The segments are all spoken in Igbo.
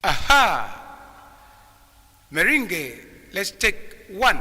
Aha! Meringue, let's take one.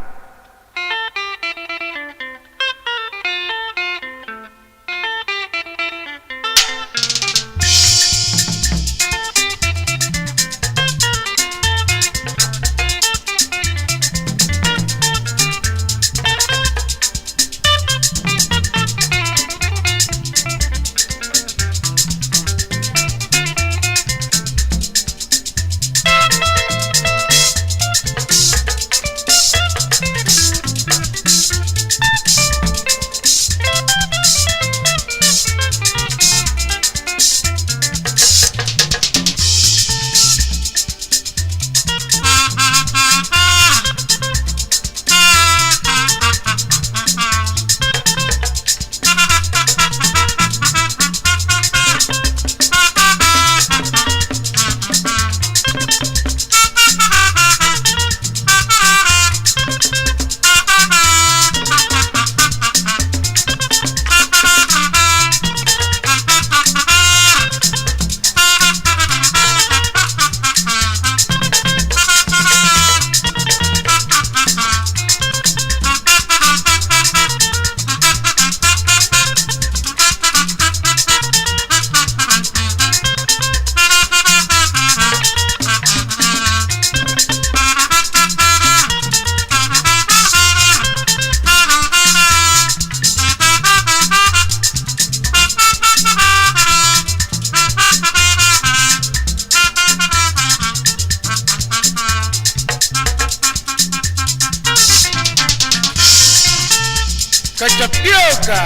Cachapioca,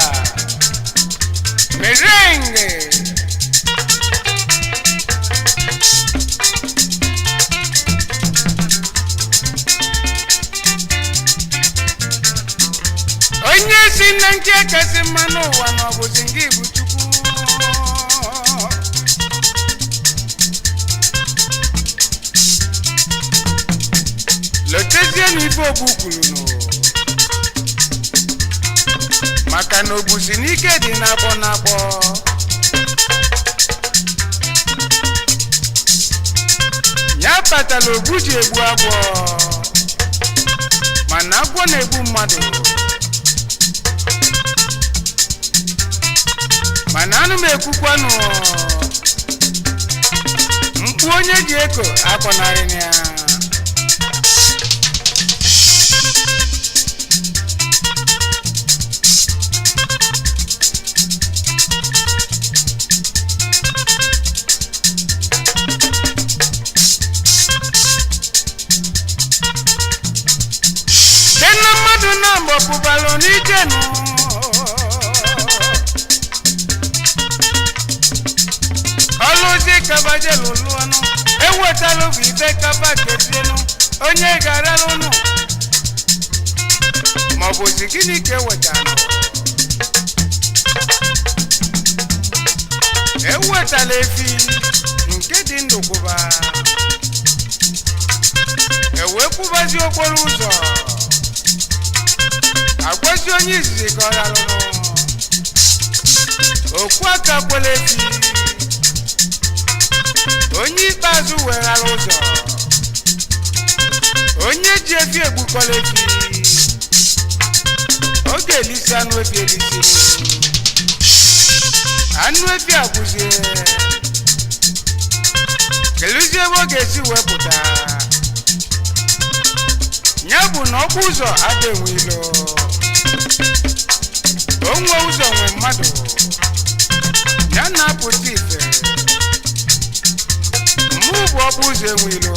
merengue. Onye si na nke kasị mma n'ụwa n'ọbụzi nke bụ Chukwu. Lotezie n'ife ogbu kwuru n'ụwa. Maka na obusi n'ike dị n'akpọ ya kpatara ogbu ji egbu agwọ mana agwọ na-egbu mmadụ mana anụ m ekwukwanụ mkpu onye ji eko akpọnarị ya. Pubalo ni jenu Oluzi kabaje lulu anu Eweta lu vive kabaketienu Onye gara lunu Mabuzi gini ke wetanu Eweta lefi Nke di ndu kuba Ewe kubazi okporo ụzọ Akwesi onye izizi ka ọ ralụnụ okwu aka kwelefi onye ikpeazụ weghara ụzọ onye ji efi egbukọlefi oge elisi anụ efi elisi anụ efi agwụzie keluzie ebe ọ ga-esi wepụta ya bụ na Okp'uzo Enweilo onwe ụzọ nwe mmadụ ya na-apụta ife mụ bụ Okp'uzo Enweilo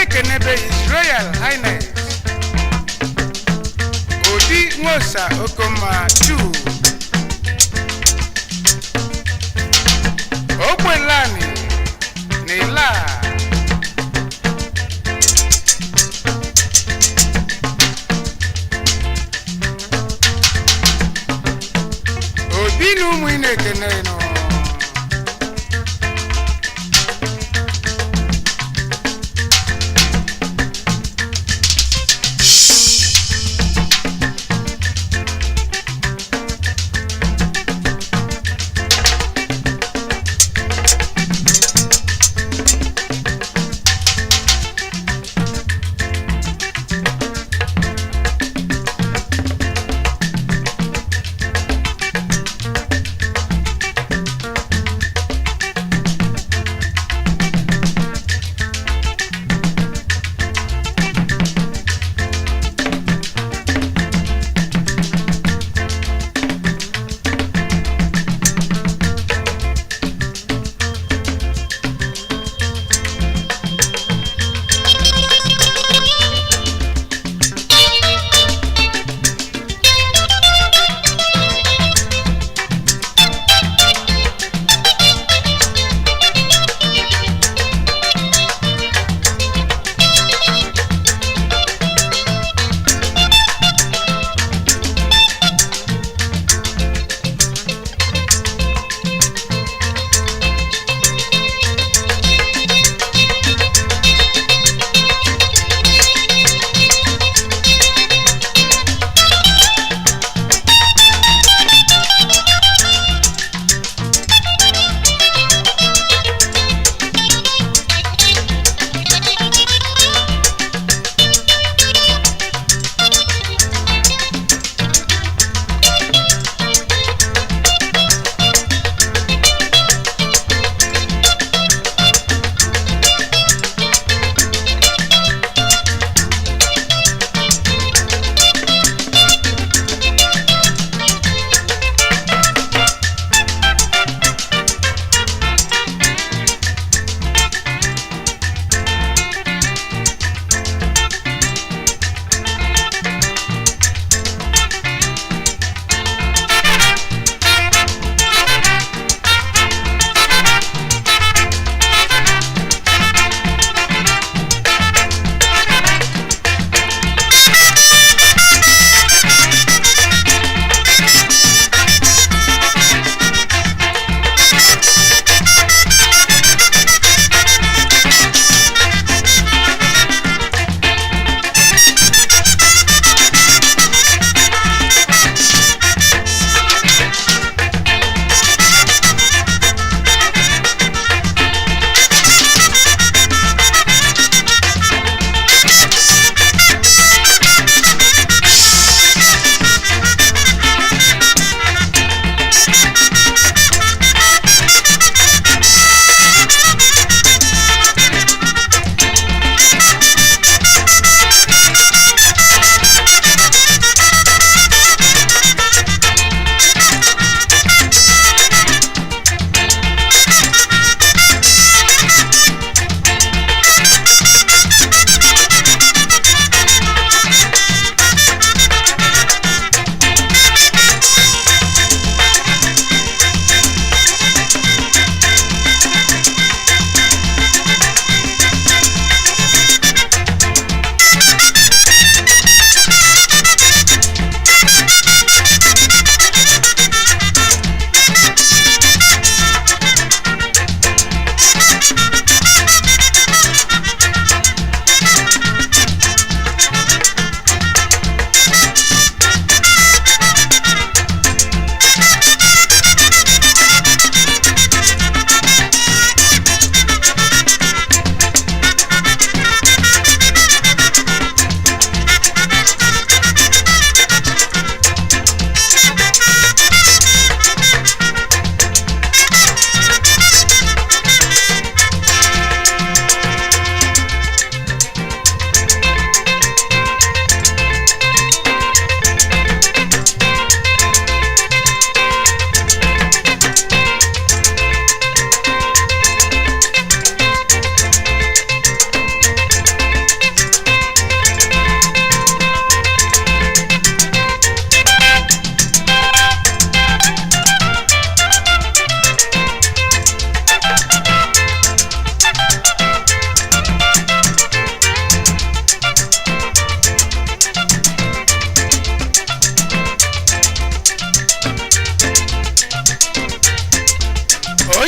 Ekenebe His Royal Highness Odi Nwosa Okoma II Okwelani Nila Odi n'ụmụ ị na-ekene nọ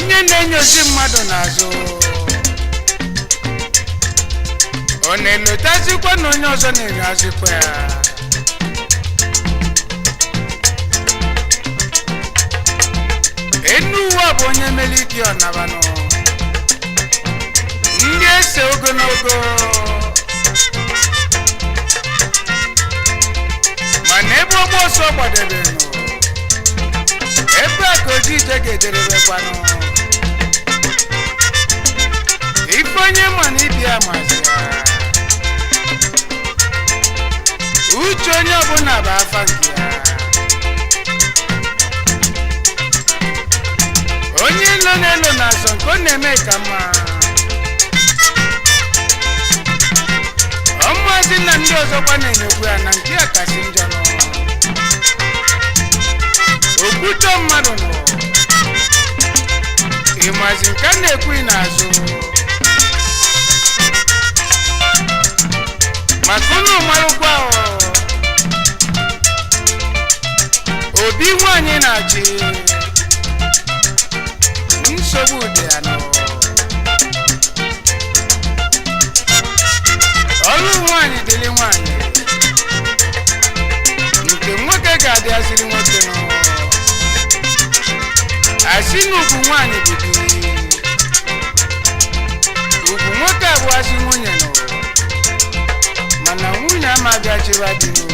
onye na-enyozi mmadụ n'azụ ọ na-elotazikwa na onye ọzọ na-enyozikwa ya enu ụwa bụ onye meliki ọnabanụ ndị ese ogologo mana ebe ọgbọ ọsọ gbadebenụ ebe a ka oji ije ga-ederebekwanụ ife onye ma na ibi ya mazi ya uche onye ọbụla bụ afa nke ya onye ilo na-elo na-asọ nke ọ na-eme ka mma ọmụazị na ndị ọzọkwa na-enyekwu ya na nke ya kasị njọ nọ okwuto mmadụ nọ ịmazi nke a na-ekwu n'azụ maka ụlọ marụkwa obi nwanyị na-achị nsogbu dị ya nọ ọrụ nwanyị dịrị nwanyị nke nwoke ga-adịaziri nwoke nọ asị na ugwu nwanyị bibi ugwu nwoke abụazị nwunye nọ mana nwunye amaghị achịwa dị nọ